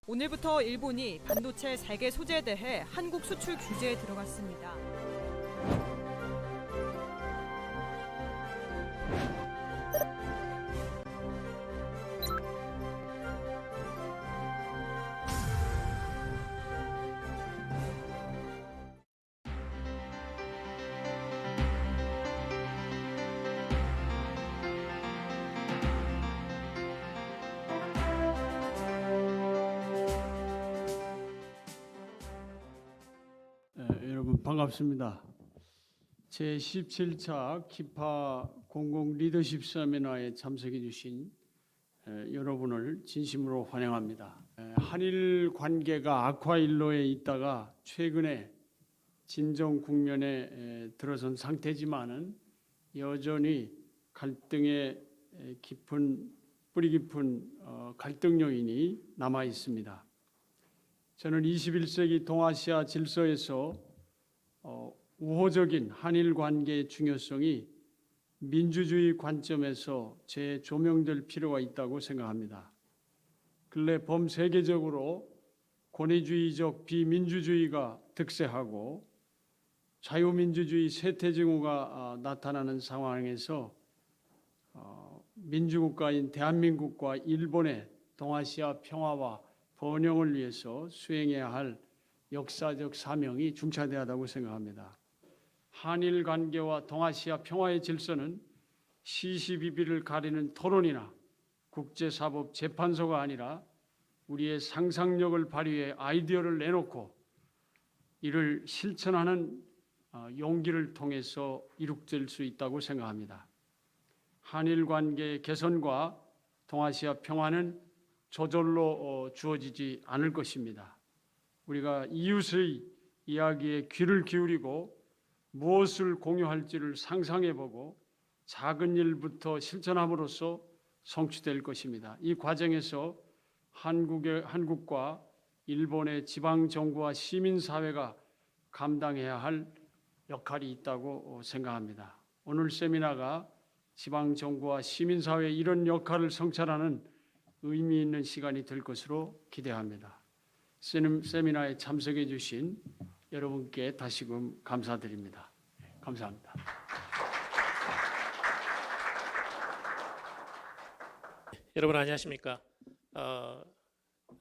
오늘부터 일본이 반도체 3개 소재에 대해 한국 수출 규제에 들어갔습니다. 여러분 반갑습니다. 제17차 키파 공공 리더십 세미나에 참석해 주신 여러분을 진심으로 환영합니다. 한일 관계가 악화일로에 있다가 최근에 진정 국면에 들어선 상태지만은 여전히 갈등의 뿌리 깊은 갈등 요인이 남아 있습니다. 저는 21세기 동아시아 질서에서 우호적인 한일 관계의 중요성이 민주주의 관점에서 재조명될 필요가 있다고 생각합니다. 근래 범세계적으로 권위주의적 비민주주의가 득세하고 자유민주주의 쇠퇴증후가 나타나는 상황에서 민주국가인 대한민국과 일본의 동아시아 평화와 번영을 위해서 수행해야 할 역사적 사명이 중차대하다고 생각합니다. 한일 관계와 동아시아 평화의 질서는 시시비비를 가리는 토론이나 국제사법 재판소가 아니라 우리의 상상력을 발휘해 아이디어를 내놓고 이를 실천하는 용기를 통해서 이룩될 수 있다고 생각합니다. 한일 관계의 개선과 동아시아 평화는 저절로 주어지지 않을 것입니다. 우리가 이웃의 이야기에 귀를 기울이고 무엇을 공유할지를 상상해보고 작은 일부터 실천함으로써 성취될 것입니다. 이 과정에서 한국과 일본의 지방정부와 시민사회가 감당해야 할 역할이 있다고 생각합니다. 오늘 세미나가 지방정부와 시민사회의 이런 역할을 성찰하는 의미 있는 시간이 될 것으로 기대합니다. 세미나에 참석해 주신 여러분께 다시금 감사드립니다. 감사합니다. 여러분 안녕하십니까?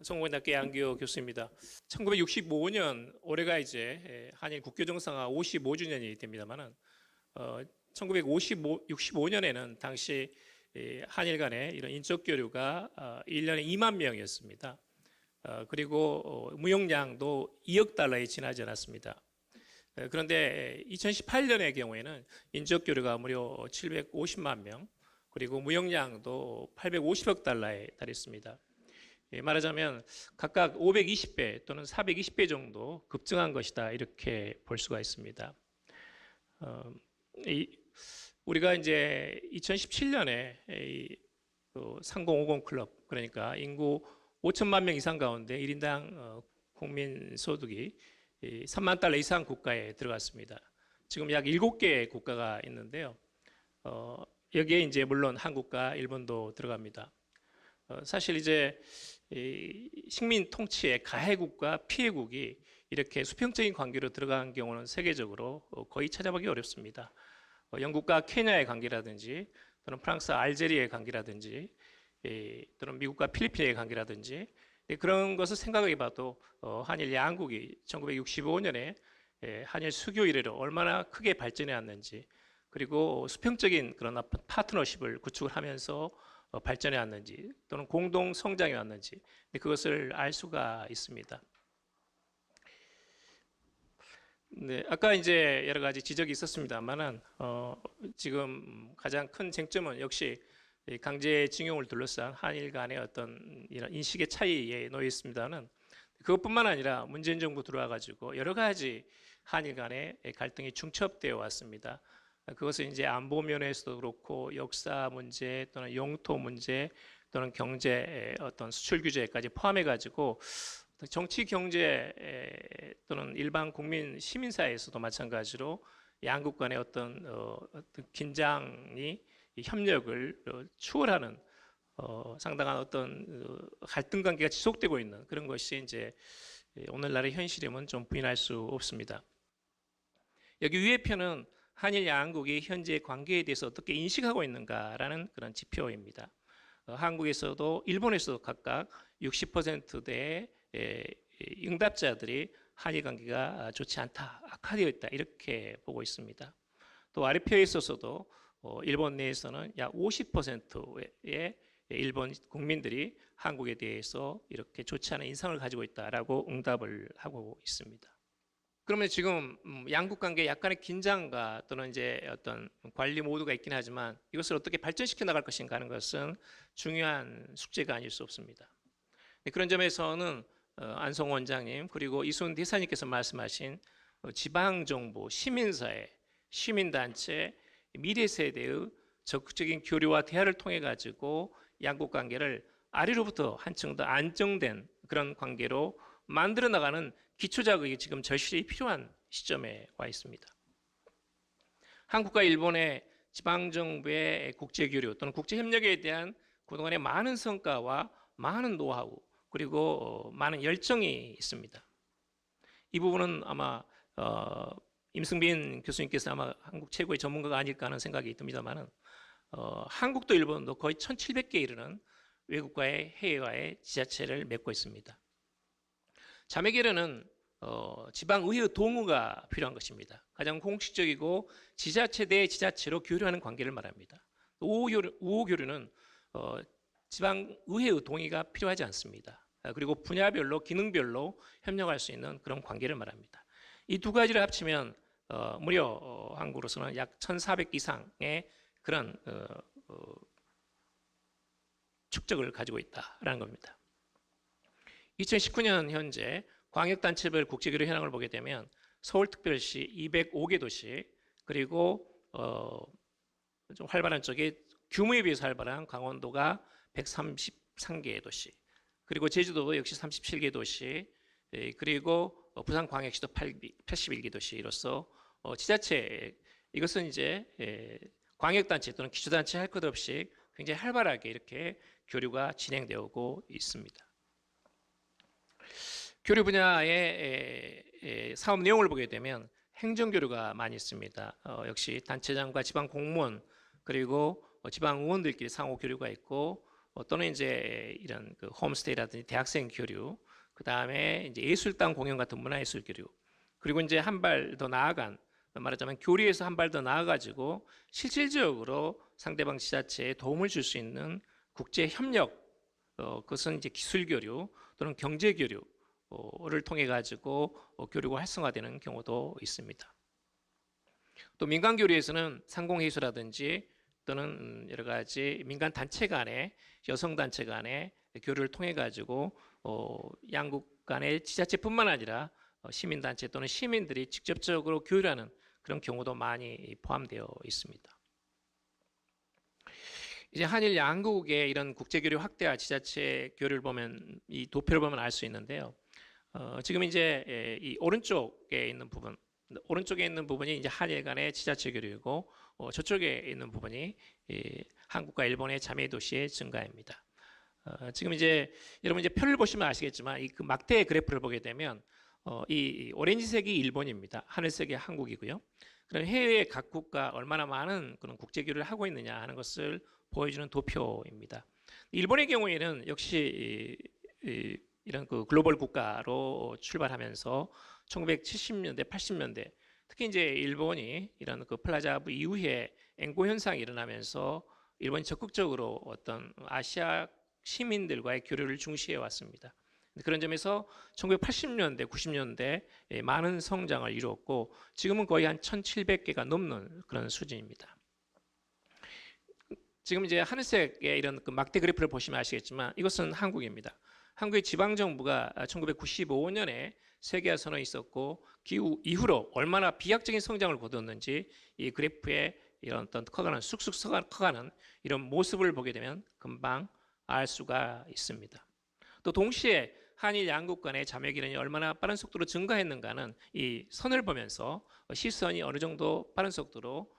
성공회대학교 양규호 교수입니다. 1965년 올해가 이제 한일 국교 정상화 55주년이 됩니다만은 1965년에는 당시 한일 간의 이런 인적 교류가 1년에 2만 명이었습니다. 그리고 무역량도 2억 달러에 지나지 않았습니다. 그런데 2018년의 경우에는 인적 교류가 무려 750만 명, 그리고 무역량도 850억 달러에 달했습니다. 말하자면 각각 520배 또는 420배 정도 급증한 것이다, 이렇게 볼 수가 있습니다. 우리가 이제 2017년에 3050 클럽, 그러니까 인구 5천만 명 이상 가운데 1인당 국민 소득이 3만 달러 이상 국가에 들어갔습니다. 지금 약 7개의 국가가 있는데요. 여기에 이제 물론 한국과 일본도 들어갑니다. 사실 이제 식민 통치의 가해국과 피해국이 이렇게 수평적인 관계로 들어간 경우는 세계적으로 거의 찾아보기 어렵습니다. 영국과 케냐의 관계라든지 또는 프랑스 알제리의 관계라든지 또는 미국과 필리핀의 관계라든지 그런 것을 생각해 봐도 한일 양국이 1965년에 한일 수교 이래로 얼마나 크게 발전해 왔는지, 그리고 수평적인 그런 파트너십을 구축을 하면서 발전해 왔는지 또는 공동 성장해 왔는지 그것을 알 수가 있습니다. 네, 아까 이제 여러 가지 지적이 있었습니다만은 지금 가장 큰 쟁점은 역시 강제징용을 둘러싼 한일 간의 어떤 이런 인식의 차이에 놓여 있습니다는, 그것뿐만 아니라 문재인 정부 들어와 가지고 여러 가지 한일 간의 갈등이 중첩되어 왔습니다. 그것은 이제 안보 면에서도 그렇고 역사 문제 또는 영토 문제 또는 경제 어떤 수출 규제까지 포함해 가지고 정치 경제 또는 일반 국민 시민사회에서도 마찬가지로 양국 간의 어떤 긴장이 협력을 추월하는 상당한 어떤 갈등 관계가 지속되고 있는 그런 것이 이제 오늘날의 현실임은 좀 부인할 수 없습니다. 여기 위의 표는 한일 양국이 현재 관계에 대해서 어떻게 인식하고 있는가라는 그런 지표입니다. 한국에서도 일본에서도 각각 60%대의 응답자들이 한일 관계가 좋지 않다, 악화되어 있다 이렇게 보고 있습니다. 또 아래표에 있어서도 일본 내에서는 약 50%의 일본 국민들이 한국에 대해서 이렇게 좋지 않은 인상을 가지고 있다라고 응답을 하고 있습니다. 그러면 지금 양국 관계 약간의 긴장과 또는 이제 어떤 관리 모드가 있긴 하지만 이것을 어떻게 발전시켜 나갈 것인가 하는 것은 중요한 숙제가 아닐 수 없습니다. 그런 점에서는 안성 원장님 그리고 이순 대사님께서 말씀하신 지방정부, 시민사회, 시민단체, 미래 세대의 적극적인 교류와 대화를 통해 가지고 양국 관계를 아래로부터 한층 더 안정된 그런 관계로 만들어 나가는 기초작업이 지금 절실히 필요한 시점에 와 있습니다. 한국과 일본의 지방정부의 국제교류 또는 국제협력에 대한 그동안의 많은 성과와 많은 노하우 그리고 많은 열정이 있습니다. 이 부분은 아마 임승빈 교수님께서 아마 한국 최고의 전문가가 아닐까 하는 생각이 듭니다만은 한국도 일본도 거의 1,700개에 이르는 외국과의 해외와의 지자체를 맺고 있습니다. 자매결연은 지방의회 동의가 필요한 것입니다. 가장 공식적이고 지자체 대 지자체로 교류하는 관계를 말합니다. 우호교류는 지방의회의 동의가 필요하지 않습니다. 그리고 분야별로 기능별로 협력할 수 있는 그런 관계를 말합니다. 이 두 가지를 합치면 무려 한국으로서는 약 1,400 이상의 그런 축적을 가지고 있다라는 겁니다. 2019년 현재 광역단체별 국제교류 현황을 보게 되면 서울특별시 205개 도시 그리고 좀 활발한 쪽에 규모에 비해서 활발한 강원도가 133개 도시 그리고 제주도도 역시 37개 도시 그리고 부산광역시도 81개 도시로서 지자체 이것은 이제 광역단체 또는 기초단체 할 것 없이 굉장히 활발하게 이렇게 교류가 진행되고 있습니다. 교류 분야의 사업 내용을 보게 되면 행정교류가 많이 있습니다. 역시 단체장과 지방 공무원 그리고 지방 의원들끼리 상호 교류가 있고 또는 이제 이런 그 홈스테이라든지 대학생 교류, 그 다음에 이제 예술당 공연 같은 문화예술 교류, 그리고 이제 한 발 더 나아간 말하자면 교류에서 한 발 더 나아가지고 실질적으로 상대방 지자체에 도움을 줄 수 있는 국제 협력, 그것은 이제 기술 교류 또는 경제 교류. 를 통해 가지고 교류가 활성화되는 경우도 있습니다. 또 민간 교류에서는 상공회의소라든지 또는 여러 가지 민간 단체 간의 여성 단체 간의 교류를 통해 가지고 양국 간의 지자체뿐만 아니라 시민 단체 또는 시민들이 직접적으로 교류하는 그런 경우도 많이 포함되어 있습니다. 이제 한일 양국의 이런 국제교류 확대와 지자체 교류를 보면 이 도표를 보면 알 수 있는데요. 지금 이제 이 오른쪽에 있는 부분이 이제 한일 간의 지자체 교류이고 저쪽에 있는 부분이 한국과 일본의 자매 도시의 증가입니다. 지금 이제 여러분 이제 표를 보시면 아시겠지만 이 그 막대 그래프를 보게 되면 이 오렌지색이 일본입니다. 하늘색이 한국이고요. 그럼 해외 각국과 얼마나 많은 그런 국제 교류를 하고 있느냐 하는 것을 보여주는 도표입니다. 일본의 경우에는 역시 이런 그 글로벌 국가로 출발하면서 1970년대, 80년대 특히 이제 일본이 이런 그 플라자부 이후에 앵고 현상이 일어나면서 일본이 적극적으로 어떤 아시아 시민들과의 교류를 중시해 왔습니다. 그런 점에서 1980년대, 90년대 많은 성장을 이루었고 지금은 거의 한 1,700개가 넘는 그런 수준입니다. 지금 이제 하늘색의 이런 그 막대 그래프를 보시면 아시겠지만 이것은 한국입니다. 한국의 지방정부가 1995년에 세계화 선언이 있었고 그 이후로 얼마나 비약적인 성장을 거뒀는지 이 그래프에 이런 어떤 쑥쑥 커가는 이런 모습을 보게 되면 금방 알 수가 있습니다. 또 동시에 한일 양국 간의 자매기련이 얼마나 빠른 속도로 증가했는가는 이 선을 보면서 시선이 어느 정도 빠른 속도로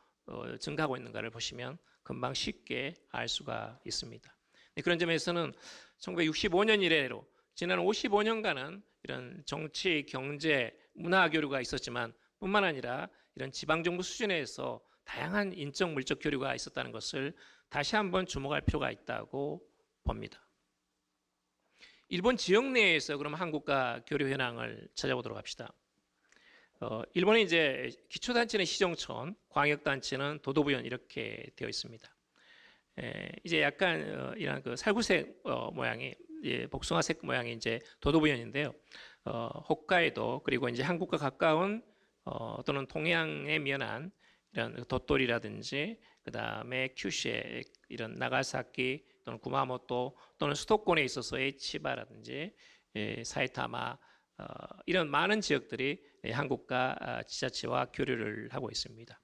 증가하고 있는가를 보시면 금방 쉽게 알 수가 있습니다. 그런 점에서는 1965년 이래로 지난 55년간은 이런 정치, 경제, 문화 교류가 있었지만 뿐만 아니라 이런 지방정부 수준에서 다양한 인적, 물적 교류가 있었다는 것을 다시 한번 주목할 필요가 있다고 봅니다. 일본 지역 내에서 그럼 한국과 교류 현황을 찾아보도록 합시다. 일본은 이제 기초단체는 시정촌, 광역단체는 도도부현 이렇게 되어 있습니다. 이제 약간 이런 그 살구색 모양이 복숭아색 모양이 이제 도도부현인데요. 홋카이도 그리고 이제 한국과 가까운 또는 동해안에 면한 이런 도토리라든지 그 다음에 큐슈에 이런 나가사키 또는 구마모토 또는 수도권에 있어서의 치바라든지 사이타마 이런 많은 지역들이 한국과 지자체와 교류를 하고 있습니다.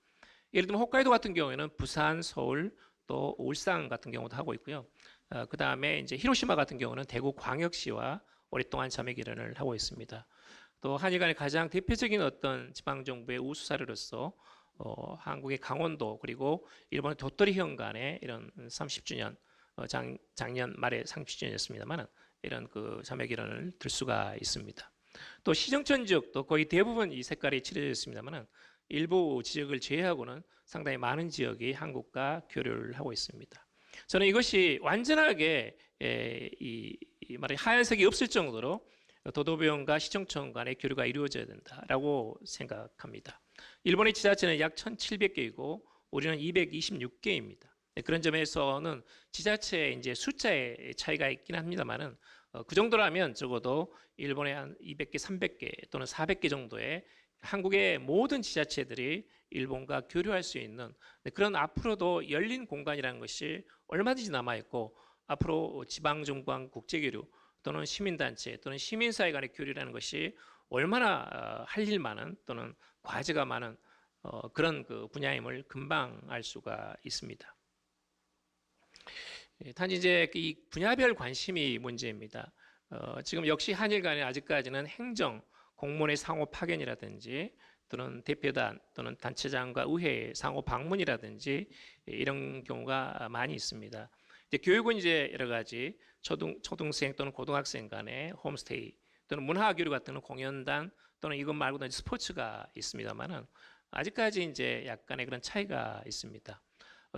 예를 들면 홋카이도 같은 경우에는 부산, 서울 또 울산 같은 경우도 하고 있고요. 그 다음에 이제 히로시마 같은 경우는 대구 광역시와 오랫동안 자매 결연을 하고 있습니다. 또 한일 간의 가장 대표적인 어떤 지방 정부의 우수 사례로서 한국의 강원도 그리고 일본의 도토리현 간의 이런 30주년 작년 말에 30주년이었습니다만 이런 그 자매 결연을 들 수가 있습니다. 또 시정촌 지역도 거의 대부분 이 색깔이 칠해져 있습니다만 일부 지역을 제외하고는 상당히 많은 지역이 한국과 교류를 하고 있습니다. 저는 이것이 완전하게 이 말이 하얀색이 없을 정도로 도도부현과 시정촌 간의 교류가 이루어져야 된다라고 생각합니다. 일본의 지자체는 약 1,700개이고 우리는 226개입니다. 그런 점에서는 지자체의 이제 숫자의 차이가 있긴 합니다만은 그 정도라면 적어도 일본의 한 200개, 300개 또는 400개 정도의 한국의 모든 지자체들이 일본과 교류할 수 있는 그런 앞으로도 열린 공간이라는 것이 얼마든지 남아있고 앞으로 지방정부 간 국제교류 또는 시민단체 또는 시민사회 간의 교류라는 것이 얼마나 할 일 많은 또는 과제가 많은 그런 그 분야임을 금방 알 수가 있습니다. 단지 이제 이 분야별 관심이 문제입니다. 지금 역시 한일 간에 아직까지는 행정, 공무원의 상호 파견이라든지 또는 대표단 또는 단체장과 의회 상호 방문이라든지 이런 경우가 많이 있습니다. 이제 교육은 이제 여러 가지 초등생 또는 고등학생 간의 홈스테이 또는 문화교류 같은 공연단 또는 이것 말고도 스포츠가 있습니다만은 아직까지 이제 약간의 그런 차이가 있습니다.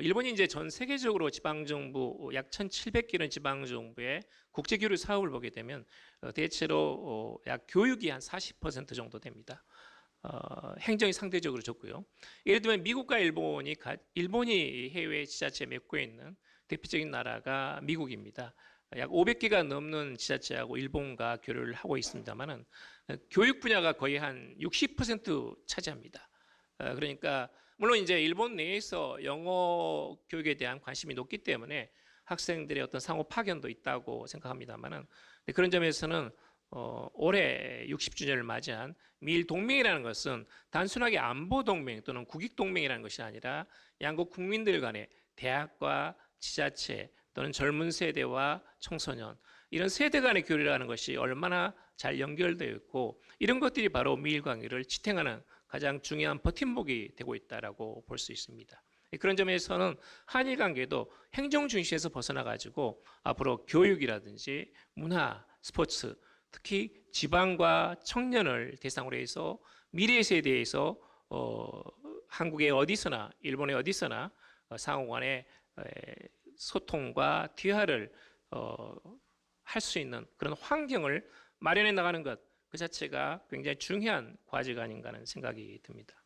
일본이 이제 전 세계적으로 지방정부 약 1,700개는 지방정부의 국제교류 사업을 보게 되면 대체로 약 교육이 한 40% 정도 됩니다. 행정이 상대적으로 적고요. 예를 들면 미국과 일본이 해외 지자체에 맺고 있는 대표적인 나라가 미국입니다. 약 500개가 넘는 지자체하고 일본과 교류를 하고 있습니다만은 교육 분야가 거의 한 60% 차지합니다. 그러니까 물론 이제 일본 내에서 영어 교육에 대한 관심이 높기 때문에 학생들의 어떤 상호 파견도 있다고 생각합니다만은 그런 점에서는 올해 60주년을 맞이한 미일 동맹이라는 것은 단순하게 안보 동맹 또는 국익 동맹이라는 것이 아니라 양국 국민들 간의 대학과 지자체 또는 젊은 세대와 청소년 이런 세대 간의 교류라는 것이 얼마나 잘 연결되어 있고 이런 것들이 바로 미일 관계를 지탱하는 가장 중요한 버팀목이 되고 있다라고 볼 수 있습니다. 그런 점에서는 한일 관계도 행정 중심에서 벗어나 가지고 앞으로 교육이라든지 문화, 스포츠, 특히 지방과 청년을 대상으로 해서 미래 세대에서 한국의 어디서나 일본의 어디서나 상호간의 소통과 대화를 할 수 있는 그런 환경을 마련해 나가는 것 그 자체가 굉장히 중요한 과제가 아닌가 하는 생각이 듭니다.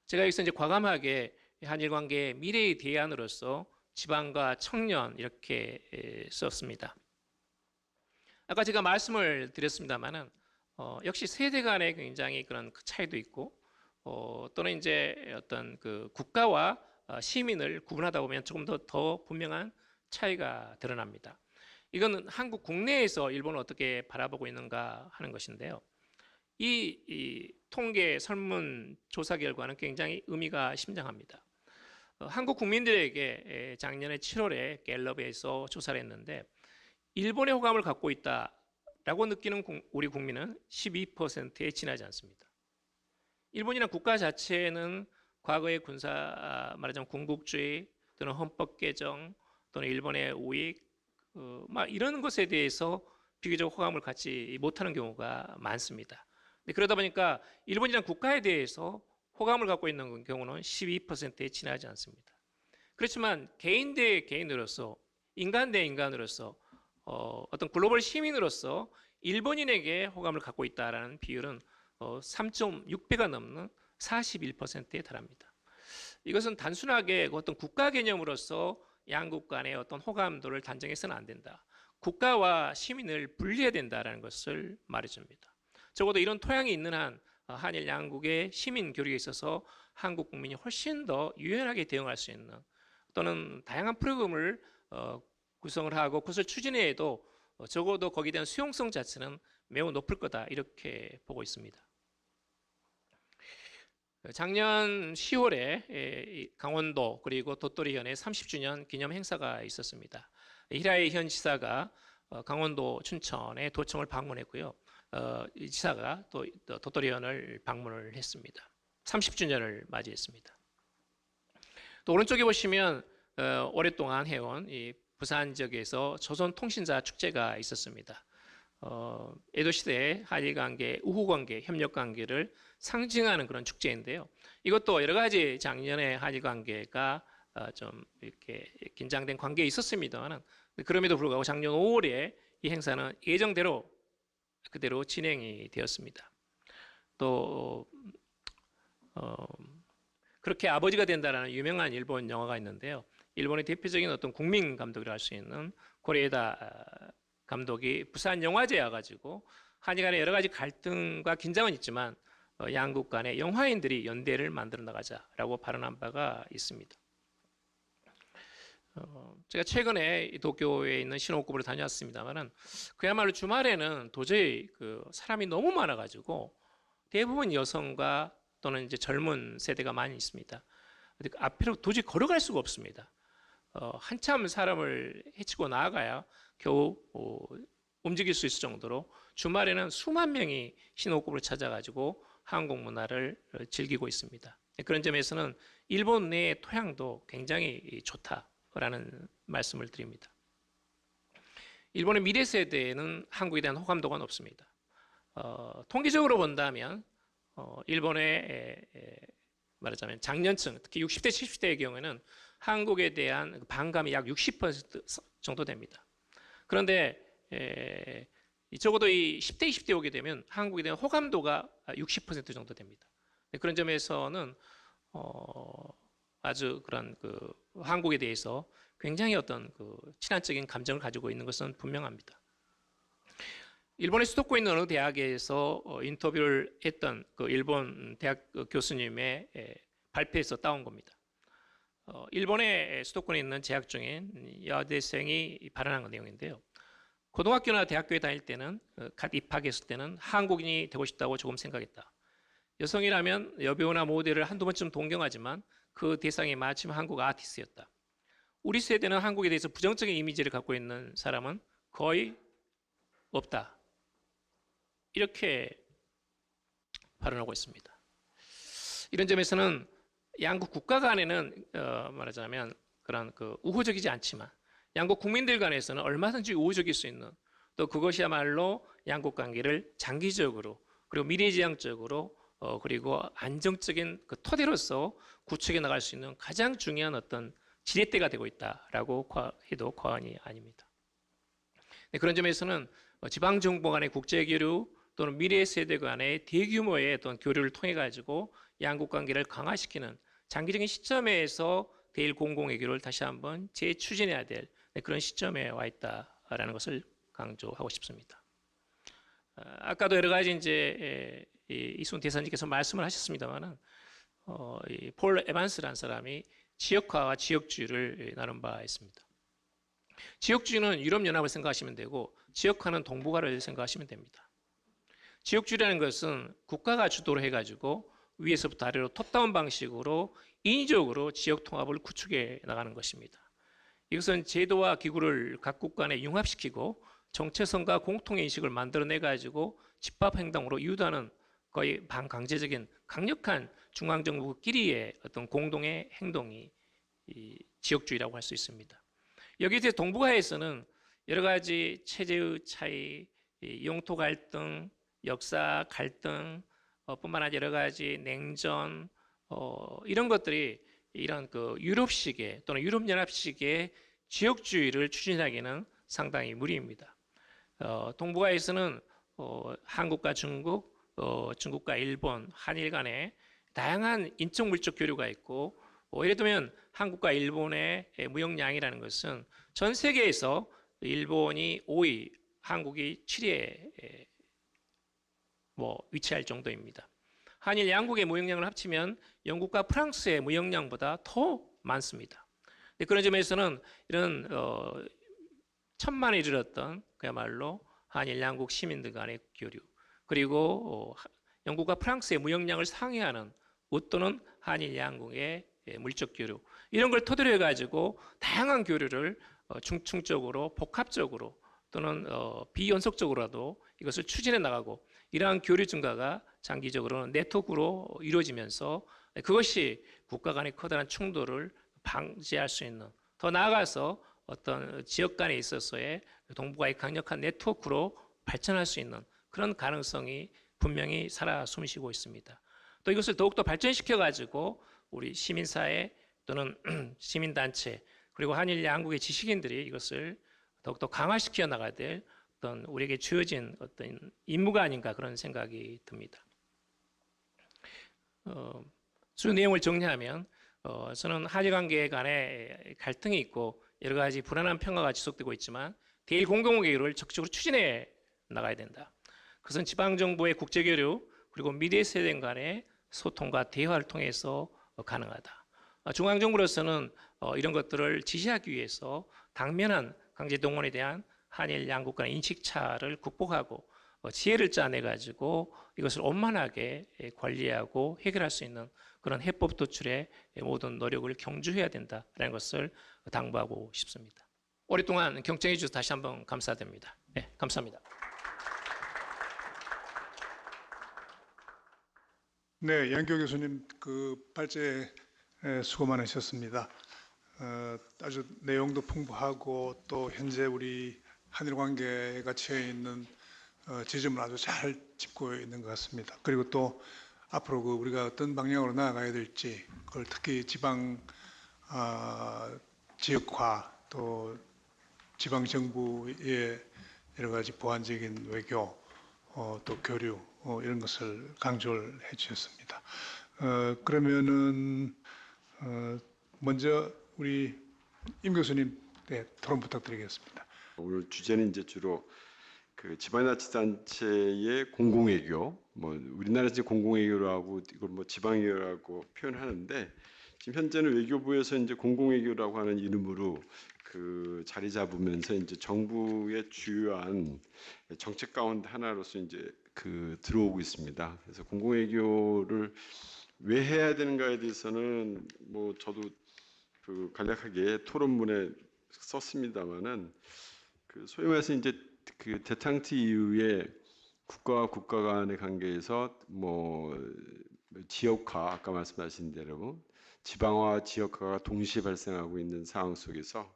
제가 여기서 이제 과감하게 한일 관계의 미래의 대안으로서 지방과 청년 이렇게 썼습니다. 아까 제가 말씀을 드렸습니다만은 역시 세대 간의 굉장히 그런 차이도 있고 또는 이제 어떤 그 국가와 시민을 구분하다 보면 조금 더 분명한 차이가 드러납니다. 이건 한국 국내에서 일본을 어떻게 바라보고 있는가 하는 것인데요. 이 통계 설문 조사 결과는 굉장히 의미가 심장합니다. 한국 국민들에게 작년에 7월에 갤럽에서 조사를 했는데 일본의 호감을 갖고 있다라고 느끼는 우리 국민은 12%에 지나지 않습니다. 일본이란 국가 자체는 과거의 말하자면 군국주의 또는 헌법 개정 또는 일본의 우익 막 이런 것에 대해서 비교적 호감을 갖지 못하는 경우가 많습니다. 그러다 보니까 일본이라는 국가에 대해서 호감을 갖고 있는 경우는 12%에 지나지 않습니다. 그렇지만 개인 대 개인으로서, 인간 대 인간으로서, 어떤 글로벌 시민으로서 일본인에게 호감을 갖고 있다라는 비율은 3.6배가 넘는 41%에 달합니다. 이것은 단순하게 어떤 국가 개념으로서 양국 간의 어떤 호감도를 단정해서는 안 된다. 국가와 시민을 분리해야 된다라는 것을 말해줍니다. 적어도 이런 토양이 있는 한 한일 양국의 시민 교류에 있어서 한국 국민이 훨씬 더 유연하게 대응할 수 있는 또는 다양한 프로그램을 구성을 하고 그것을 추진해도 적어도 거기에 대한 수용성 자체는 매우 높을 거다 이렇게 보고 있습니다. 작년 10월에 강원도 그리고 도토리현의 30주년 기념 행사가 있었습니다. 히라이 현 지사가 강원도 춘천에 도청을 방문했고요. 이 지사가 또 도토리현을 방문을 했습니다. 30주년을 맞이했습니다. 또 오른쪽에 보시면 오랫동안 해온 이 부산 지역에서 조선통신사 축제가 있었습니다. 에도 시대의 한일 관계, 우호 관계, 협력 관계를 상징하는 그런 축제인데요. 이것도 여러 가지 작년에 한일 관계가 좀 이렇게 긴장된 관계에 있었습니다만 그럼에도 불구하고 작년 5월에 이 행사는 예정대로 그대로 진행이 되었습니다. 또 그렇게 아버지가 된다라는 유명한 일본 영화가 있는데요. 일본의 대표적인 어떤 국민 감독이라 할 수 있는 고레에다 감독이 부산 영화제에 와가지고 한일 간의 여러 가지 갈등과 긴장은 있지만 양국 간의 영화인들이 연대를 만들어 나가자라고 발언한 바가 있습니다. 제가 최근에 도쿄에 있는 신호쿠보를 다녀왔습니다만은 그야말로 주말에는 도저히 사람이 너무 많아가지고 대부분 여성과 또는 이제 젊은 세대가 많이 있습니다. 앞으로 도저히 걸어갈 수가 없습니다. 한참 사람을 헤치고 나아가야 겨우 움직일 수 있을 정도로 주말에는 수만 명이 신호쿠보를 찾아가지고 한국 문화를 즐기고 있습니다. 그런 점에서는 일본 내의 토양도 굉장히 좋다라는 말씀을 드립니다. 일본의 미래 세대에는 한국에 대한 호감도가 높습니다. 통계적으로 본다면 일본의 말하자면 장년층, 특히 60대, 70대의 경우에는 한국에 대한 반감이 약 60% 정도 됩니다. 그런데 적어도 이 10대, 20대 오게 되면 한국에 대한 호감도가 60% 정도 됩니다. 그런 점에서는 아주 그런 한국에 대해서 굉장히 어떤 친화적인 감정을 가지고 있는 것은 분명합니다. 일본의 수도권에 있는 어느 대학에서 인터뷰를 했던 일본 대학 교수님의 발표에서 따온 겁니다. 일본의 수도권에 있는 재학 중인 여대생이 발언한 내용인데요. 고등학교나 대학교에 다닐 때는 갓 입학했을 때는 한국인이 되고 싶다고 조금 생각했다. 여성이라면 여배우나 모델을 한두 번쯤 동경하지만 그 대상이 마침 한국 아티스트였다. 우리 세대는 한국에 대해서 부정적인 이미지를 갖고 있는 사람은 거의 없다. 이렇게 발언하고 있습니다. 이런 점에서는 양국 국가 간에는 말하자면 그런 우호적이지 않지만 양국 국민들 간에서는 얼마든지 우호적일 수 있는 또 그것이야말로 양국 관계를 장기적으로 그리고 미래지향적으로 그리고 안정적인 토대로서 구축해 나갈 수 있는 가장 중요한 어떤 지렛대가 되고 있다라고 해도 과언이 아닙니다. 그런 점에서는 지방 정부 간의 국제 교류 또는 미래 세대 간의 대규모의 어떤 교류를 통해 가지고 양국 관계를 강화시키는 장기적인 시점에서 대일 공공외교를 다시 한번 재추진해야 될 그런 시점에 와 있다라는 것을 강조하고 싶습니다. 아까도 여러 가지 이제 이순 대사님께서 말씀을 하셨습니다만은 폴 에반스라는 사람이 지역화와 지역주의를 나눈 바 있습니다. 지역주의는 유럽연합을 생각하시면 되고 지역화는 동북아를 생각하시면 됩니다. 지역주의라는 것은 국가가 주도를 해가지고 위에서부터 아래로 톱다운 방식으로 인위적으로 지역 통합을 구축해 나가는 것입니다. 이것은 제도와 기구를 각국 간에 융합시키고 정체성과 공통인식을 만들어내 가지고 집합행동으로 유도하는 거의 반강제적인 강력한 중앙정부끼리의 어떤 공동의 행동이 이 지역주의라고 할 수 있습니다. 여기에 대해 동북아에서는 여러 가지 체제의 차이, 영토 갈등, 역사 갈등, 뿐만 아니라 여러 가지 냉전, 이런 것들이 이런 그 유럽식의 또는 유럽연합식의 지역주의를 추진하기는 상당히 무리입니다. 동북아에서는 한국과 중국, 중국과 일본, 한일 간에 다양한 인적 물적 교류가 있고, 예를 들면 한국과 일본의 무역량이라는 것은 전 세계에서 일본이 5위, 한국이 7위에 위치할 정도입니다. 한일 양국의 무역량을 합치면 영국과 프랑스의 무역량보다 더 많습니다. 그런 점에서는 이런 천만에 이르렀던 그야말로 한일 양국 시민들 간의 교류, 그리고 영국과 프랑스의 무역량을 상회하는 또는 한일 양국의 물적 교류, 이런 걸 토대로 해가지고 다양한 교류를 중층적으로 복합적으로 또는 비연속적으로라도 이것을 추진해 나가고, 이러한 교류 증가가 장기적으로는 네트워크로 이루어지면서 그것이 국가 간의 커다란 충돌을 방지할 수 있는, 더 나아가서 어떤 지역 간에 있어서의 동북아의 강력한 네트워크로 발전할 수 있는 그런 가능성이 분명히 살아 숨쉬고 있습니다. 또 이것을 더욱더 발전시켜 가지고 우리 시민사회 또는 시민단체, 그리고 한일 양국의 지식인들이 이것을 더욱더 강화시켜 나가야 될 어떤 우리에게 주어진 어떤 임무가 아닌가, 그런 생각이 듭니다. 주 내용을 정리하면, 저는 한일 관계 간에 갈등이 있고 여러 가지 불안한 평화가 지속되고 있지만 대일 공동외교를 적극적으로 추진해 나가야 된다. 그것은 지방정부의 국제교류, 그리고 미래 세대 간의 소통과 대화를 통해서 가능하다. 중앙정부로서는 이런 것들을 지시하기 위해서 당면한 강제동원에 대한 한일 양국 간의 인식차를 극복하고 지혜를 짜내가지고 이것을 원만하게 관리하고 해결할 수 있는 그런 해법 도출의 모든 노력을 경주해야 된다라는 것을 당부하고 싶습니다. 오랫동안 경청해 주셔서 다시 한번 감사드립니다. 네, 감사합니다. 네, 양교 교수님 그 발제 수고 많으셨습니다. 아주 내용도 풍부하고 또 현재 우리 한일 관계가 처해 있는 지점을 아주 잘 짚고 있는 것 같습니다. 그리고 또 앞으로 우리가 어떤 방향으로 나아가야 될지, 그걸 특히 지방 지역화 또 지방 정부의 여러 가지 보완적인 외교 또 교류 이런 것을 강조를 해주셨습니다. 그러면은 먼저 우리 임 교수님 토론 부탁드리겠습니다. 오늘 주제는 이제 주로 그 지방자치단체의 공공외교, 우리나라에서 이제 공공외교로 하고 이걸 지방외교라고 표현하는데, 지금 현재는 외교부에서 이제 공공외교라고 하는 이름으로 그 자리 잡으면서 이제 정부의 주요한 정책 가운데 하나로서 이제 그 들어오고 있습니다. 그래서 공공외교를 왜 해야 되는가에 대해서는 저도 그 간략하게 토론문에 썼습니다만은, 그 소위 말해서 이제 그 대탕트 이후에 국가와 국가 간의 관계에서 지역화, 아까 말씀하신 대로 지방화, 지역화가 동시에 발생하고 있는 상황 속에서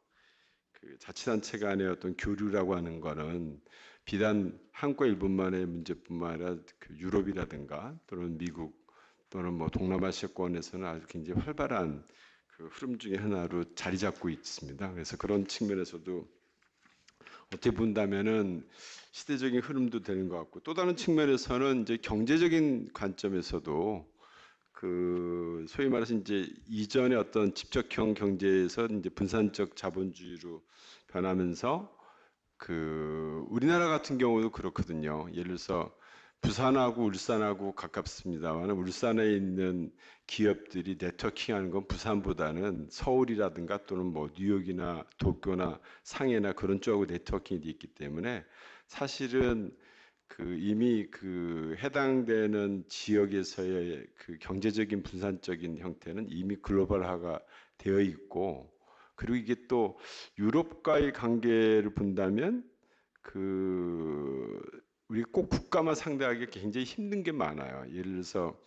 그 자치단체 간의 어떤 교류라고 하는 거는 비단 한국과 일본만의 문제뿐만 아니라 그 유럽이라든가 또는 미국 또는 동남아시아권에서는 아주 굉장히 활발한 그 흐름 중에 하나로 자리 잡고 있습니다. 그래서 그런 측면에서도 어떻게 본다면은 시대적인 흐름도 되는 것 같고, 또 다른 측면에서는 이제 경제적인 관점에서도 그 소위 말해서 이제 이전의 어떤 집적형 경제에서 이제 분산적 자본주의로 변하면서 그 우리나라 같은 경우도 그렇거든요. 예를 들어서 부산하고 울산하고 가깝습니다만 울산에 있는 기업들이 네트워킹하는 건 부산보다는 서울이라든가 또는 뉴욕이나 도쿄나 상해나 그런 쪽하고 네트워킹이 돼 있기 때문에 사실은 그 이미 그 해당되는 지역에서의 그 경제적인 분산적인 형태는 이미 글로벌화가 되어 있고, 그리고 이게 또 유럽과의 관계를 본다면 우리 꼭 국가만 상대하기 굉장히 힘든 게 많아요. 예를 들어서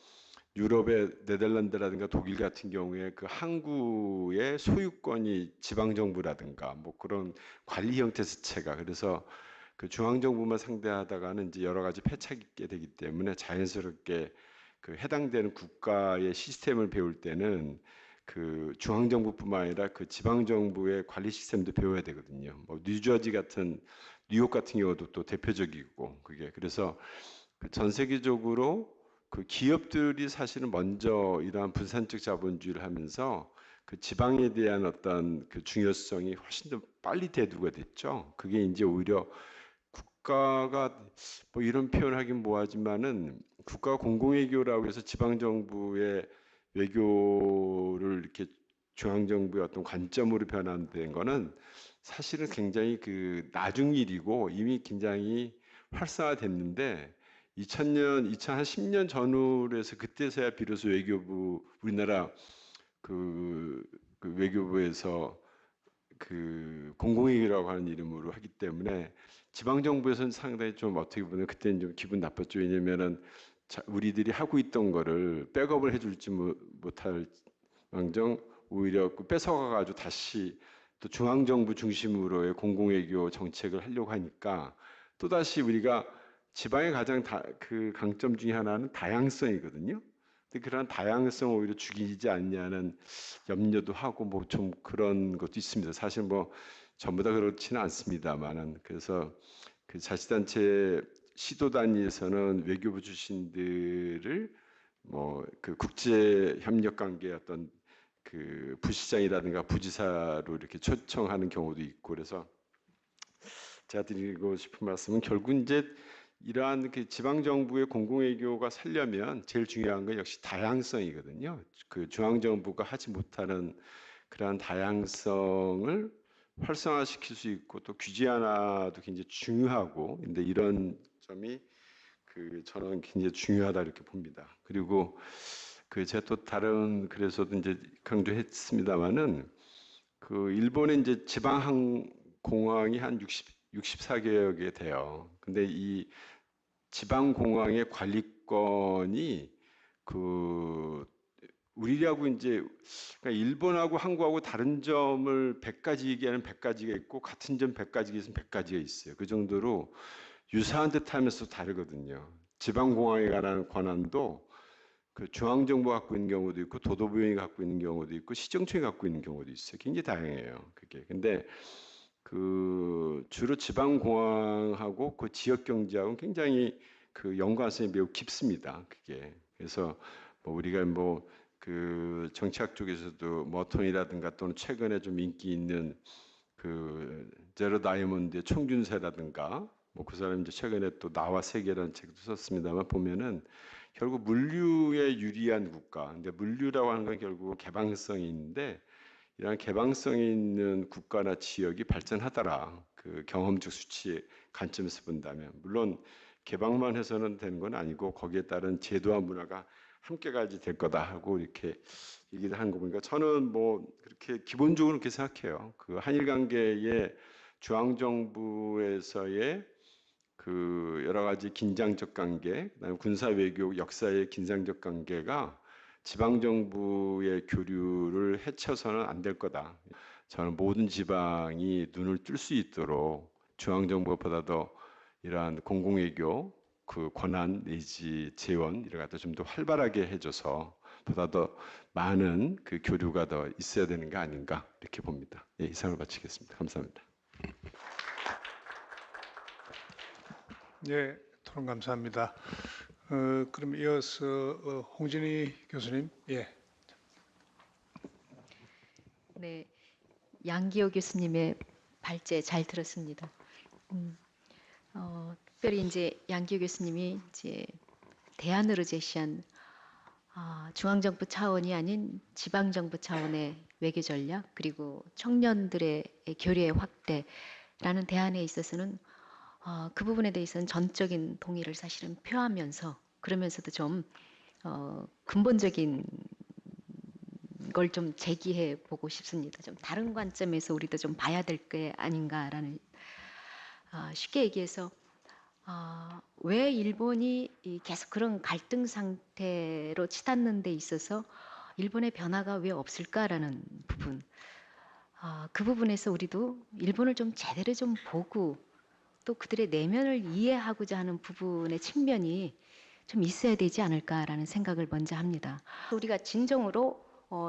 유럽의 네덜란드라든가 독일 같은 경우에 그 항구의 소유권이 지방 정부라든가 뭐 그런 관리 형태 자체가 그래서 그 중앙 정부만 상대하다가는 이제 여러 가지 패착이 있게 되기 때문에 자연스럽게 그 해당되는 국가의 시스템을 배울 때는 그 중앙 정부뿐만 아니라 그 지방 정부의 관리 시스템도 배워야 되거든요. 뭐 뉴저지 같은 뉴욕 같은 경우도 또 대표적이고 그게 그래서 그 전 세계적으로 그 기업들이 사실은 먼저 이러한 분산적 자본주의를 하면서 그 지방에 대한 어떤 그 중요성이 훨씬 더 빨리 대두가 됐죠. 그게 이제 오히려 국가가 뭐 이런 표현을 하긴 뭐하지만은 국가 공공외교라고 해서 지방 정부의 외교를 이렇게 중앙 정부의 어떤 관점으로 변환된 거는 사실은 굉장히 그 나중 일이고 이미 굉장히 활성화됐는데 2000년, 2010년 전후로 해서 그때서야 비로소 외교부 우리나라 그 외교부에서 그 공공외교라고 하는 이름으로 하기 때문에 지방 정부에서는 상당히 좀 어떻게 보면 그때는 좀 기분 나빴죠. 왜냐면은 우리들이 하고 있던 거를 백업을 해줄지 못할 망정 오히려 그 뺏어가 가지고 다시 또 중앙 정부 중심으로의 공공외교 정책을 하려고 하니까 또 다시 우리가 지방의 가장 그 강점 중에 하나는 다양성이거든요. 근데 그런 다양성을 오히려 죽이지 않냐는 염려도 하고 뭐 좀 그런 것도 있습니다. 사실 뭐 전부 다 그렇지는 않습니다만은 그래서 그 자치단체 시도 단위에서는 외교부 출신들을 뭐 그 국제 협력 관계 어떤 그 부시장이라든가 부지사로 이렇게 초청하는 경우도 있고 그래서 제가 드리고 싶은 말씀은 결국 이제 이러한 그 지방 정부의 공공외교가 살려면 제일 중요한 건 역시 다양성이거든요. 그 중앙 정부가 하지 못하는 그러한 다양성을 활성화시킬 수 있고 또 규제 하나도 굉장히 중요하고 근데 이런 점이 그 저는 굉장히 중요하다 이렇게 봅니다. 그리고 그 제가 또 다른 그래서도 이제 강조했습니다마는 그 일본의 이제 지방 공항이 한 64개여 개 돼요. 근데 이 지방 공항의 관리권이 그 우리하고 이제 그러니까 일본하고 한국하고 다른 점을 100가지 얘기하는 100가지가 있고 같은 점 100가지가 있으면 100가지가 있어요. 그 정도로 유사한 듯 하면서 다르거든요. 지방 공항에 관한 권한도 그 중앙 정부가 갖고 있는 경우도 있고 도도부령이 갖고 있는 경우도 있고 시정청이 갖고 있는 경우도 있어요. 굉장히 다양해요. 그게. 근데 그 주로 지방 공항하고 그 지역 경제하고는 굉장히 그 연관성이 매우 깊습니다. 그게. 그래서 뭐 우리가 뭐 그 정치학 쪽에서도 머턴이라든가 또는 최근에 좀 인기 있는 그 제로 다이아몬드의 총균세라든가 뭐 그 사람 이제 최근에 또 나와 세계라는 책도 썼습니다만 보면은 결국 물류에 유리한 국가. 근데 물류라고 하는 건 결국 개방성이 있는데 이런 개방성이 있는 국가나 지역이 발전하더라. 그 경험적 수치의 관점에서 본다면 물론 개방만 해서는 되는 건 아니고 거기에 따른 제도와 문화가 함께 가지 될 거다 하고 이렇게 얘기를 한 거 보니까 저는 뭐 그렇게 기본적으로 그렇게 생각해요. 그 한일 관계의 중앙 정부에서의 그 여러 가지 긴장적 관계, 그다음에 군사 외교 역사의 긴장적 관계가 지방 정부의 교류를 해쳐서는 안 될 거다. 저는 모든 지방이 눈을 뜰 수 있도록 중앙 정부보다도 이러한 공공외교 그 권한 내지 재원 이런 것들 좀 더 활발하게 해줘서 보다 더 많은 그 교류가 더 있어야 되는 게 아닌가 이렇게 봅니다. 예, 이상을 마치겠습니다. 감사합니다. 예, 토론 감사합니다. 그럼 이어서 홍진희 교수님. 예. 네, 양기호 교수님의 발제 잘 들었습니다. 특별히 이제 양기호 교수님이 이제 대안으로 제시한 중앙정부 차원이 아닌 지방정부 차원의 외교 전략 그리고 청년들의 교류의 확대라는 대안에 있어서는 그 부분에 대해서는 전적인 동의를 사실은 표하면서 그러면서도 좀 근본적인 걸 좀 제기해 보고 싶습니다. 좀 다른 관점에서 우리도 좀 봐야 될 게 아닌가라는 쉽게 얘기해서 왜 일본이 계속 그런 갈등 상태로 치닫는 데 있어서 일본의 변화가 왜 없을까라는 부분, 그 부분에서 우리도 일본을 좀 제대로 좀 보고 또 그들의 내면을 이해하고자 하는 부분의 측면이 좀 있어야 되지 않을까라는 생각을 먼저 합니다. 우리가 진정으로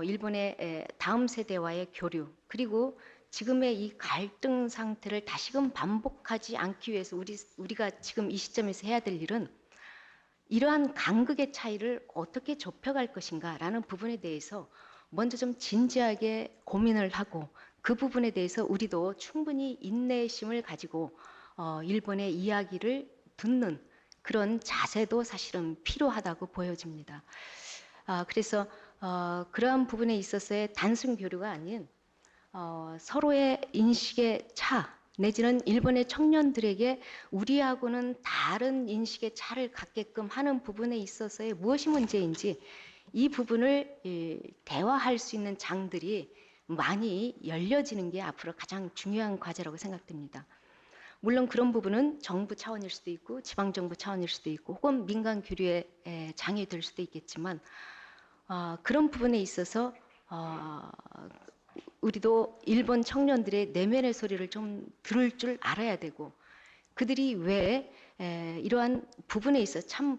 일본의 다음 세대와의 교류, 그리고 지금의 이 갈등 상태를 다시금 반복하지 않기 위해서 우리가 지금 이 시점에서 해야 될 일은 이러한 간극의 차이를 어떻게 좁혀갈 것인가라는 부분에 대해서 먼저 좀 진지하게 고민을 하고, 그 부분에 대해서 우리도 충분히 인내심을 가지고 일본의 이야기를 듣는 그런 자세도 사실은 필요하다고 보여집니다. 그래서 그러한 부분에 있어서의 단순 교류가 아닌 서로의 인식의 차, 내지는 일본의 청년들에게 우리하고는 다른 인식의 차를 갖게끔 하는 부분에 있어서의 무엇이 문제인지, 이 부분을 대화할 수 있는 장들이 많이 열려지는 게 앞으로 가장 중요한 과제라고 생각됩니다. 물론 그런 부분은 정부 차원일 수도 있고 지방정부 차원일 수도 있고 혹은 민간 교류의 장이 될 수도 있겠지만, 그런 부분에 있어서 우리도 일본 청년들의 내면의 소리를 좀 들을 줄 알아야 되고, 그들이 왜 이러한 부분에 있어 참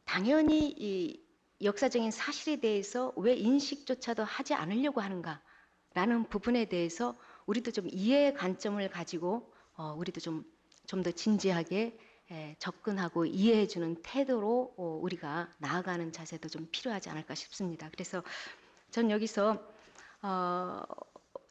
당연히 이 역사적인 사실에 대해서 왜 인식조차도 하지 않으려고 하는가라는 부분에 대해서 우리도 좀 이해의 관점을 가지고 우리도 좀 더 진지하게 접근하고 이해해주는 태도로 우리가 나아가는 자세도 좀 필요하지 않을까 싶습니다. 그래서 전 여기서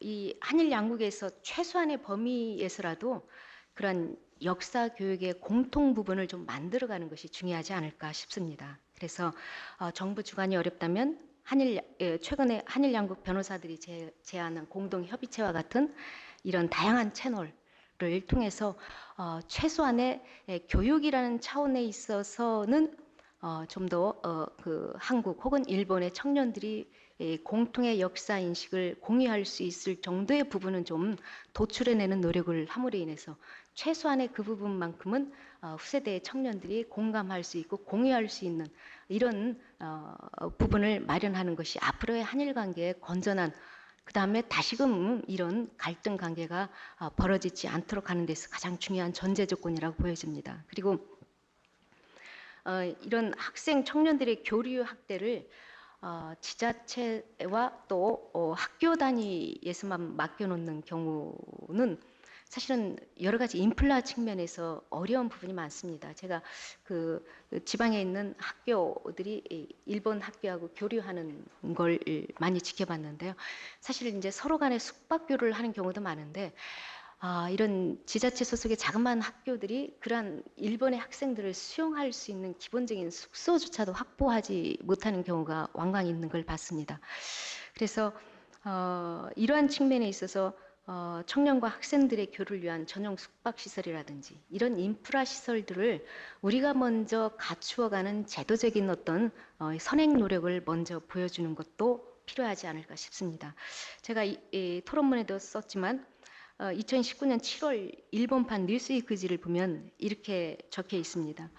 이 한일 양국에서 최소한의 범위에서라도 그런 역사 교육의 공통 부분을 좀 만들어가는 것이 중요하지 않을까 싶습니다. 그래서 정부 주관이 어렵다면 최근에 한일 양국 변호사들이 제안한 공동 협의체와 같은 이런 다양한 채널을 통해서 최소한의 교육이라는 차원에 있어서는 좀 더 그 한국 혹은 일본의 청년들이 공통의 역사 인식을 공유할 수 있을 정도의 부분은 좀 도출해내는 노력을 함으로 인해서 최소한의 그 부분만큼은 후세대의 청년들이 공감할 수 있고 공유할 수 있는 이런 부분을 마련하는 것이 앞으로의 한일 관계의 건전한, 그 다음에 다시금 이런 갈등 관계가 벌어지지 않도록 하는 데서 가장 중요한 전제 조건이라고 보여집니다. 그리고 이런 학생 청년들의 교류 확대를 지자체와 또 학교 단위에서만 맡겨놓는 경우는 사실은 여러 가지 인플라 측면에서 어려운 부분이 많습니다. 제가 그 지방에 있는 학교들이 일본 학교하고 교류하는 걸 많이 지켜봤는데요. 사실 이제 서로 간에 숙박교류를 하는 경우도 많은데, 이런 지자체 소속의 자그마한 학교들이 그러한 일본의 학생들을 수용할 수 있는 기본적인 숙소조차도 확보하지 못하는 경우가 왕왕 있는 걸 봤습니다. 그래서 이러한 측면에 있어서 청년과 학생들의 교류를 위한 전용 숙박시설이라든지 이런 인프라 시설들을 우리가 먼저 갖추어가는 제도적인 어떤 선행 노력을 먼저 보여주는 것도 필요하지 않을까 싶습니다. 제가 이 토론문에도 썼지만 2019년 7월 일본판 뉴스위크지를 보면 이렇게 적혀 있습니다.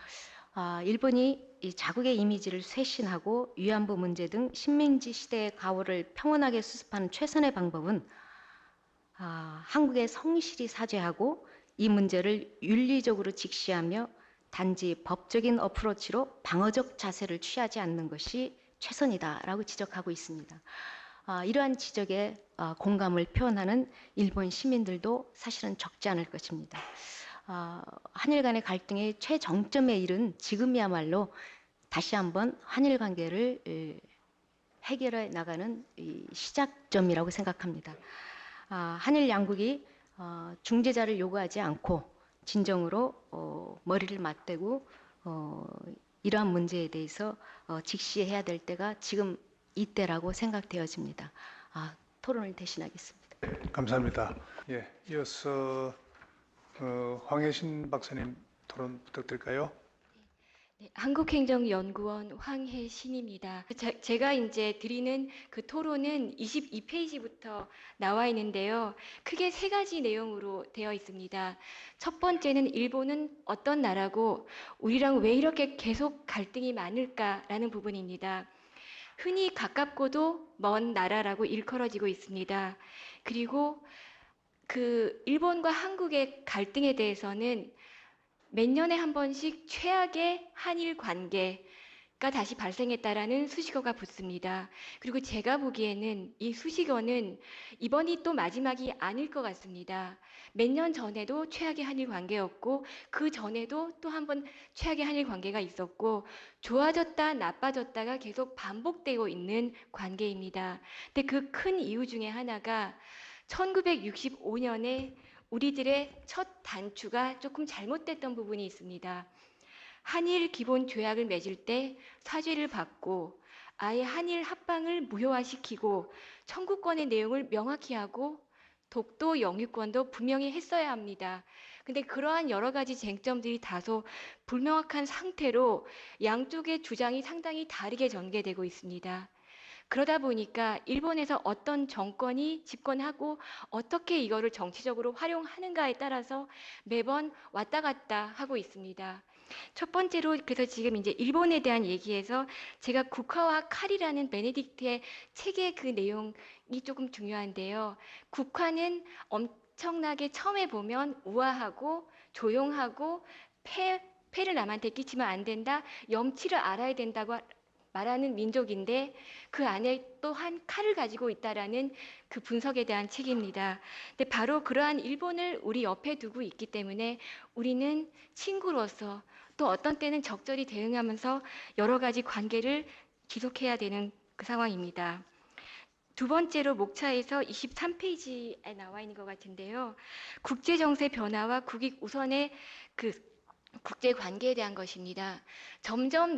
일본이 이 자국의 이미지를 쇄신하고 위안부 문제 등 식민지 시대의 가오를 평온하게 수습하는 최선의 방법은 한국의 성실히 사죄하고 이 문제를 윤리적으로 직시하며 단지 법적인 어프로치로 방어적 자세를 취하지 않는 것이 최선이다라고 지적하고 있습니다. 이러한 지적에 공감을 표현하는 일본 시민들도 사실은 적지 않을 것입니다. 한일 간의 갈등의 최정점에 이른 지금이야말로 다시 한번 한일 관계를 해결해 나가는 시작점이라고 생각합니다. 한일 양국이 중재자를 요구하지 않고 진정으로 머리를 맞대고 이러한 문제에 대해서 직시해야 될 때가 지금 이때라고 생각되어집니다. 토론을 대신하겠습니다. 감사합니다. 예, 이어서 황혜신 박사님 토론 부탁드릴까요? 네, 한국행정연구원 황혜신입니다. 제가 이제 드리는 그 토론은 22페이지부터 나와 있는데요. 크게 세 가지 내용으로 되어 있습니다. 첫 번째는 일본은 어떤 나라고 우리랑 왜 이렇게 계속 갈등이 많을까라는 부분입니다. 흔히 가깝고도 먼 나라라고 일컬어지고 있습니다. 그리고 그 일본과 한국의 갈등에 대해서는 몇 년에 한 번씩 최악의 한일 관계가 다시 발생했다라는 수식어가 붙습니다. 그리고 제가 보기에는 이 수식어는 이번이 또 마지막이 아닐 것 같습니다. 몇 년 전에도 최악의 한일 관계였고 그 전에도 또 한 번 최악의 한일 관계가 있었고 좋아졌다 나빠졌다가 계속 반복되고 있는 관계입니다. 근데 그 큰 이유 중에 하나가 1965년에 우리들의 첫 단추가 조금 잘못됐던 부분이 있습니다. 한일 기본 조약을 맺을 때 사죄를 받고 아예 한일 합방을 무효화시키고 청구권의 내용을 명확히 하고 독도 영유권도 분명히 했어야 합니다. 근데 그러한 여러 가지 쟁점들이 다소 불명확한 상태로 양쪽의 주장이 상당히 다르게 전개되고 있습니다. 그러다 보니까 일본에서 어떤 정권이 집권하고 어떻게 이거를 정치적으로 활용하는가에 따라서 매번 왔다 갔다 하고 있습니다. 첫 번째로 그래서 지금 이제 일본에 대한 얘기에서 제가 국화와 칼이라는 베네딕트의 책의 그 내용이 조금 중요한데요. 국화는 엄청나게 처음에 보면 우아하고 조용하고 폐를 남한테 끼치면 안 된다, 염치를 알아야 된다고 말하는 민족인데 그 안에 또한 칼을 가지고 있다라는 그 분석에 대한 책입니다. 근데 바로 그러한 일본을 우리 옆에 두고 있기 때문에 우리는 친구로서 또 어떤 때는 적절히 대응하면서 여러 가지 관계를 지속해야 되는 그 상황입니다. 두 번째로 목차에서 23페이지에 나와 있는 것 같은데요. 국제정세 변화와 국익 우선의 그 국제 관계에 대한 것입니다. 점점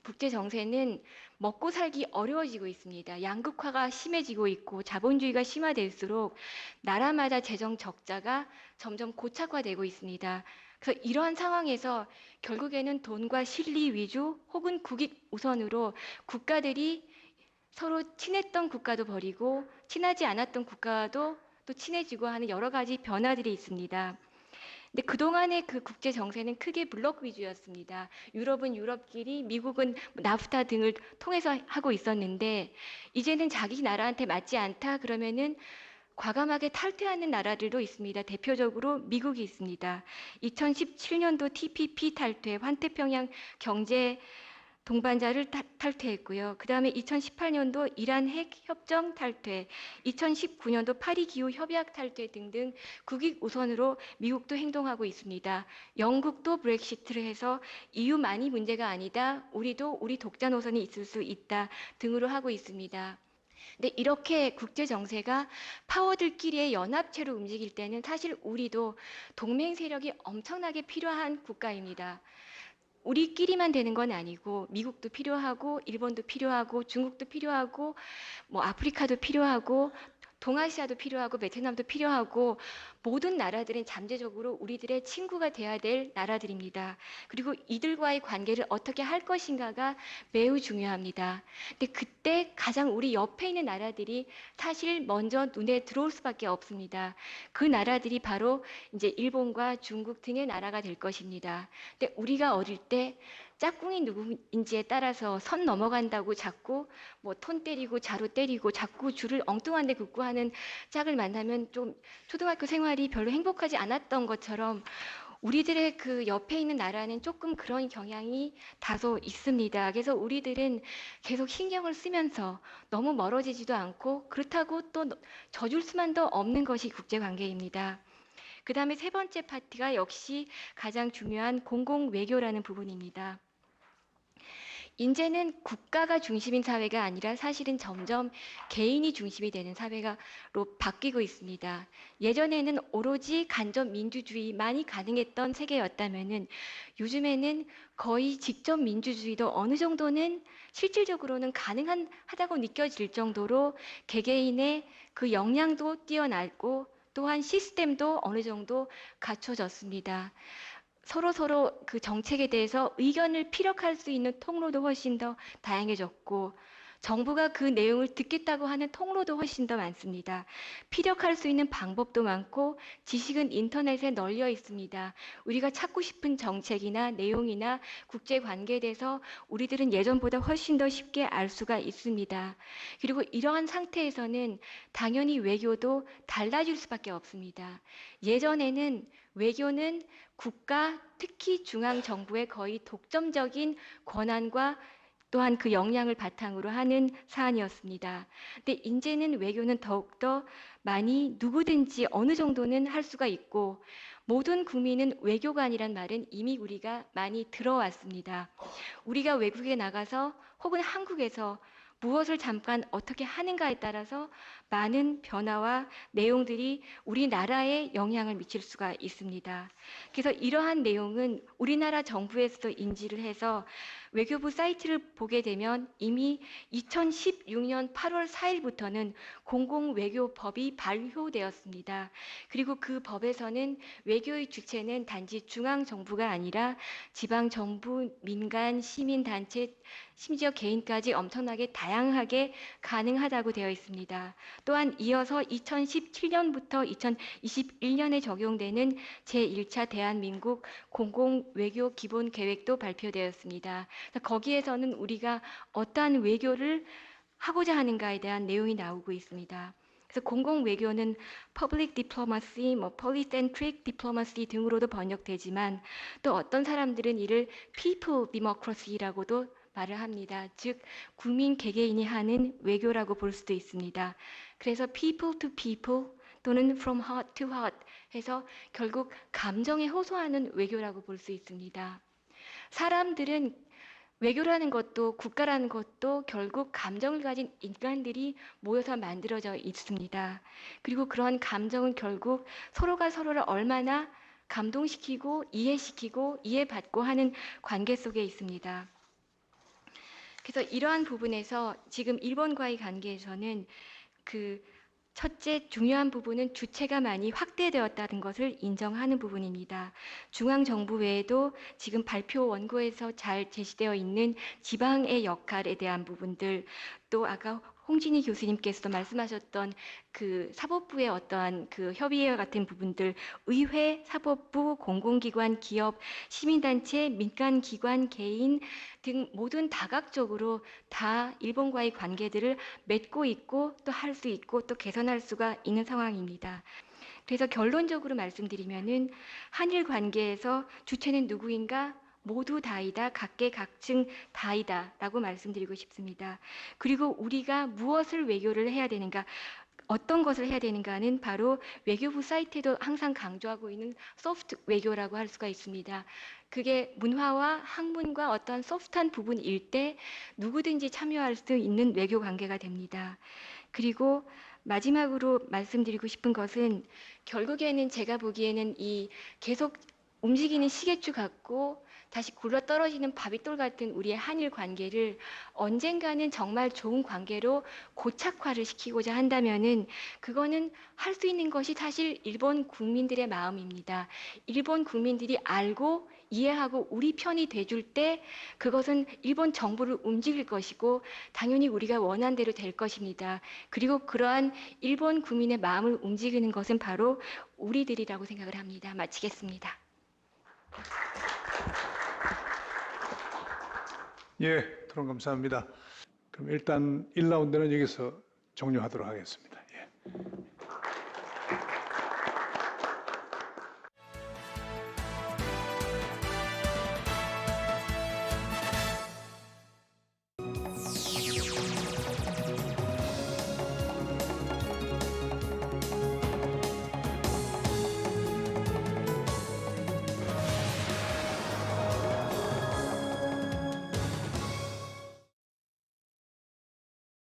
국제 정세는 먹고 살기 어려워지고 있습니다. 양극화가 심해지고 있고 자본주의가 심화될수록 나라마다 재정 적자가 점점 고착화되고 있습니다. 그래서 이러한 상황에서 결국에는 돈과 실리 위주 혹은 국익 우선으로 국가들이 서로 친했던 국가도 버리고 친하지 않았던 국가도 또 친해지고 하는 여러 가지 변화들이 있습니다. 근데 그동안의 그 국제 정세는 크게 블록 위주였습니다. 유럽은 유럽끼리, 미국은 나프타 등을 통해서 하고 있었는데 이제는 자기 나라한테 맞지 않다 그러면은 과감하게 탈퇴하는 나라들도 있습니다. 대표적으로 미국이 있습니다. 2017년도 TPP 탈퇴, 환태평양 경제 동반자를 탈퇴했고요. 그 다음에 2018년도 이란 핵 협정 탈퇴, 2019년도 파리 기후 협약 탈퇴 등등 국익 우선으로 미국도 행동하고 있습니다. 영국도 브렉시트를 해서 EU만이 문제가 아니다. 우리도 우리 독자 노선이 있을 수 있다 등으로 하고 있습니다. 근데 이렇게 국제 정세가 파워들끼리의 연합체로 움직일 때는 사실 우리도 동맹 세력이 엄청나게 필요한 국가입니다. 우리끼리만 되는 건 아니고 미국도 필요하고 일본도 필요하고 중국도 필요하고 뭐 아프리카도 필요하고 동아시아도 필요하고 베트남도 필요하고 모든 나라들은 잠재적으로 우리들의 친구가 돼야 될 나라들입니다. 그리고 이들과의 관계를 어떻게 할 것인가가 매우 중요합니다. 근데 그때 가장 우리 옆에 있는 나라들이 사실 먼저 눈에 들어올 수밖에 없습니다. 그 나라들이 바로 이제 일본과 중국 등의 나라가 될 것입니다. 근데 우리가 어릴 때 짝꿍이 누구인지에 따라서 선 넘어간다고 자꾸 뭐 톤 때리고 자루 때리고 자꾸 줄을 엉뚱한 데 긋고 하는 짝을 만나면 좀 초등학교 생활이 별로 행복하지 않았던 것처럼 우리들의 그 옆에 있는 나라는 조금 그런 경향이 다소 있습니다. 그래서 우리들은 계속 신경을 쓰면서 너무 멀어지지도 않고 그렇다고 또 져줄 수만도 없는 것이 국제관계입니다. 그 다음에 세 번째 파트가 역시 가장 중요한 공공외교라는 부분입니다. 이제는 국가가 중심인 사회가 아니라 사실은 점점 개인이 중심이 되는 사회로 바뀌고 있습니다. 예전에는 오로지 간접 민주주의만이 가능했던 세계였다면은 요즘에는 거의 직접 민주주의도 어느 정도는 실질적으로는 가능하다고 느껴질 정도로 개개인의 그 역량도 뛰어나고 또한 시스템도 어느 정도 갖춰졌습니다. 서로 그 정책에 대해서 의견을 피력할 수 있는 통로도 훨씬 더 다양해졌고 정부가 그 내용을 듣겠다고 하는 통로도 훨씬 더 많습니다. 피력할 수 있는 방법도 많고 지식은 인터넷에 널려 있습니다. 우리가 찾고 싶은 정책이나 내용이나 국제 관계에 대해서 우리들은 예전보다 훨씬 더 쉽게 알 수가 있습니다. 그리고 이러한 상태에서는 당연히 외교도 달라질 수밖에 없습니다. 예전에는 외교는 국가, 특히 중앙정부의 거의 독점적인 권한과 또한 그 역량을 바탕으로 하는 사안이었습니다. 근데 이제는 외교는 더욱더 많이 누구든지 어느 정도는 할 수가 있고 모든 국민은 외교관이란 말은 이미 우리가 많이 들어왔습니다. 우리가 외국에 나가서 혹은 한국에서 무엇을 잠깐 어떻게 하는가에 따라서 많은 변화와 내용들이 우리나라에 영향을 미칠 수가 있습니다. 그래서 이러한 내용은 우리나라 정부에서도 인지를 해서 외교부 사이트를 보게 되면 이미 2016년 8월 4일부터는 공공외교법이 발효되었습니다. 그리고 그 법에서는 외교의 주체는 단지 중앙정부가 아니라 지방정부, 민간, 시민단체, 심지어 개인까지 엄청나게 다양하게 가능하다고 되어 있습니다. 또한 이어서 2017년부터 2021년에 적용되는 제1차 대한민국 공공외교 기본계획도 발표되었습니다. 거기에서는 우리가 어떠한 외교를 하고자 하는가에 대한 내용이 나오고 있습니다. 그래서 공공외교는 public diplomacy, polycentric diplomacy 등으로도 번역되지만 또 어떤 사람들은 이를 people democracy라고도 말을 합니다. 즉 국민 개개인이 하는 외교라고 볼 수도 있습니다. 그래서 people to people 또는 from heart to heart 해서 결국 감정에 호소하는 외교라고 볼 수 있습니다. 사람들은 외교라는 것도 국가라는 것도 결국 감정을 가진 인간들이 모여서 만들어져 있습니다. 그리고 그런 감정은 결국 서로가 서로를 얼마나 감동시키고 이해시키고 이해받고 하는 관계 속에 있습니다. 그래서 이러한 부분에서 지금 일본과의 관계에서는 그 첫째 중요한 부분은 주체가 많이 확대되었다는 것을 인정하는 부분입니다. 중앙정부 외에도 지금 발표 원고에서 잘 제시되어 있는 지방의 역할에 대한 부분들, 또 아까 홍진희 교수님께서도 말씀하셨던 그 사법부의 어떠한 그 협의회와 같은 부분들, 의회, 사법부, 공공기관, 기업, 시민단체, 민간기관, 개인 등 모든 다각적으로 다 일본과의 관계들을 맺고 있고 또 할 수 있고 또 개선할 수가 있는 상황입니다. 그래서 결론적으로 말씀드리면은 한일 관계에서 주체는 누구인가? 모두 다이다, 각계각층 다이다 라고 말씀드리고 싶습니다. 그리고 우리가 무엇을 외교를 해야 되는가, 어떤 것을 해야 되는가는 바로 외교부 사이트에도 항상 강조하고 있는 소프트 외교라고 할 수가 있습니다. 그게 문화와 학문과 어떤 소프트한 부분일 때 누구든지 참여할 수 있는 외교 관계가 됩니다. 그리고 마지막으로 말씀드리고 싶은 것은 결국에는 제가 보기에는 이 계속 움직이는 시계추 같고 다시 굴러떨어지는 바위돌 같은 우리의 한일 관계를 언젠가는 정말 좋은 관계로 고착화를 시키고자 한다면은 그거는 할 수 있는 것이 사실 일본 국민들의 마음입니다. 일본 국민들이 알고 이해하고 우리 편이 돼줄 때 그것은 일본 정부를 움직일 것이고 당연히 우리가 원한 대로 될 것입니다. 그리고 그러한 일본 국민의 마음을 움직이는 것은 바로 우리들이라고 생각을 합니다. 마치겠습니다. 예, 토론 감사합니다. 그럼 일단 1라운드는 여기서 종료하도록 하겠습니다. 예.